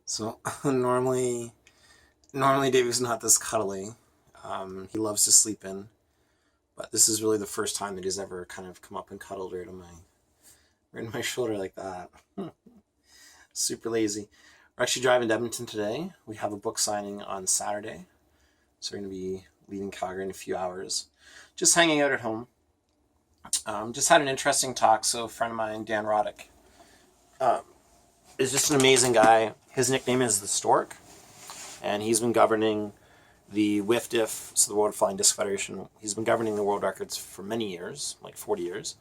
So normally Davey's not this cuddly. He loves to sleep in, but this is really the first time that he's ever kind of come up and cuddled right on my shoulder like that. Super lazy. We're actually driving to Edmonton today. We have a book signing on Saturday, so we're going to be leaving Calgary in a few hours. Just hanging out at home. Just had an interesting talk. So a friend of mine, Dan Roddick, is just an amazing guy. His nickname is the Stork, and he's been governing the WFDF, so the World Flying Disc Federation. He's been governing the world records for many years, like 40 years.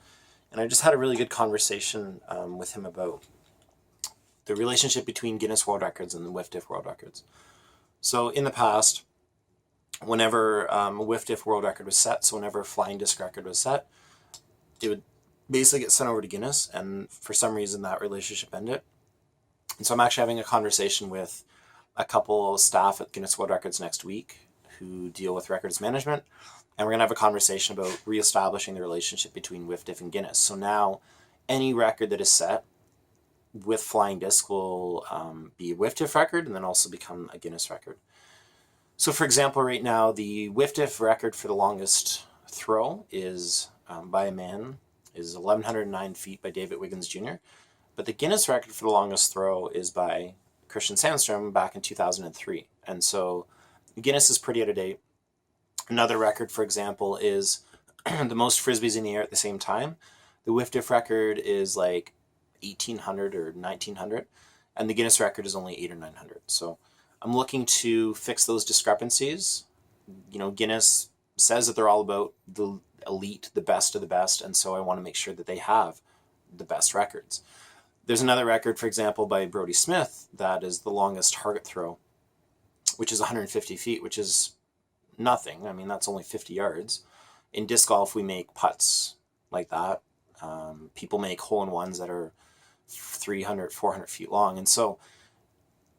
And I just had a really good conversation with him about the relationship between Guinness World Records and the WFDF World Records. So in the past, whenever a WFDF World Record was set, so whenever a flying disc record was set, it would basically get sent over to Guinness, and for some reason that relationship ended. And so I'm actually having a conversation with a couple of staff at Guinness World Records next week who deal with records management, and we're going to have a conversation about reestablishing the relationship between WFDF and Guinness. So now any record that is set with flying disc will be a WFDF record and then also become a Guinness record. So for example, right now the WFDF record for the longest throw is by a man is 1,109 feet by David Wiggins Jr. But the Guinness record for the longest throw is by Christian Sandstrom back in 2003. And so Guinness is pretty out of date. Another record, for example, is the most frisbees in the air at the same time. The WFDF record is like 1,800 or 1,900, and the Guinness record is only 800 or 900. So I'm looking to fix those discrepancies. You know, Guinness says that they're all about the elite, the best of the best, and so I want to make sure that they have the best records. There's another record, for example, by Brodie Smith that is the longest target throw, which is 150 feet, which is nothing. I mean, that's only 50 yards. In disc golf, we make putts like that. People make hole-in-ones that are 300, 400 feet long. And so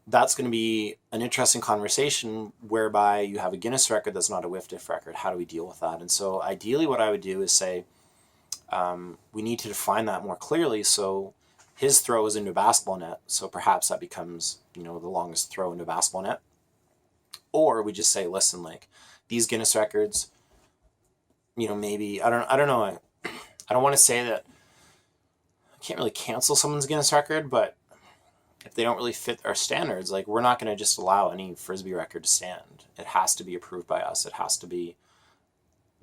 that's going to be an interesting conversation whereby you have a Guinness record that's not a WFDF record. How do we deal with that? And so ideally what I would do is say we need to define that more clearly. So his throw is into a basketball net, so perhaps that becomes, you know, the longest throw into a basketball net. Or we just say, listen, like these Guinness records, you know, maybe I don't know. I don't want to say that I can't really cancel someone's Guinness record, but if they don't really fit our standards, like we're not going to just allow any frisbee record to stand. It has to be approved by us. It has to be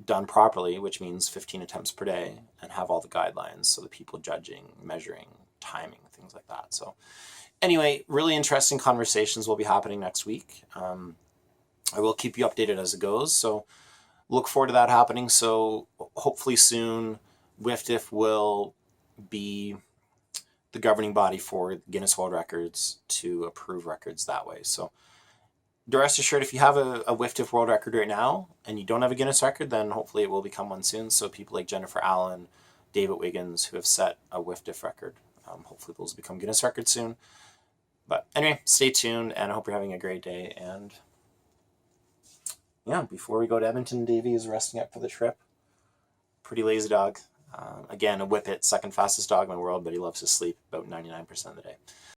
done properly, which means 15 attempts per day, and have all the guidelines so the people judging, measuring, timing, things like that. So anyway, really interesting conversations will be happening next week. I will keep you updated as it goes. So look forward to that happening. So hopefully soon WFDF will be the governing body for Guinness World Records to approve records that way. So rest assured, if you have a WFDF World Record right now and you don't have a Guinness record, then hopefully it will become one soon. So people like Jennifer Allen, David Wiggins, who have set a WFDF record, hopefully those become Guinness records soon. But anyway, stay tuned, and I hope you're having a great day. And yeah, before we go to Edmonton, Davey is resting up for the trip. Pretty lazy dog. Again, a whippet, second fastest dog in the world, but he loves to sleep about 99% of the day.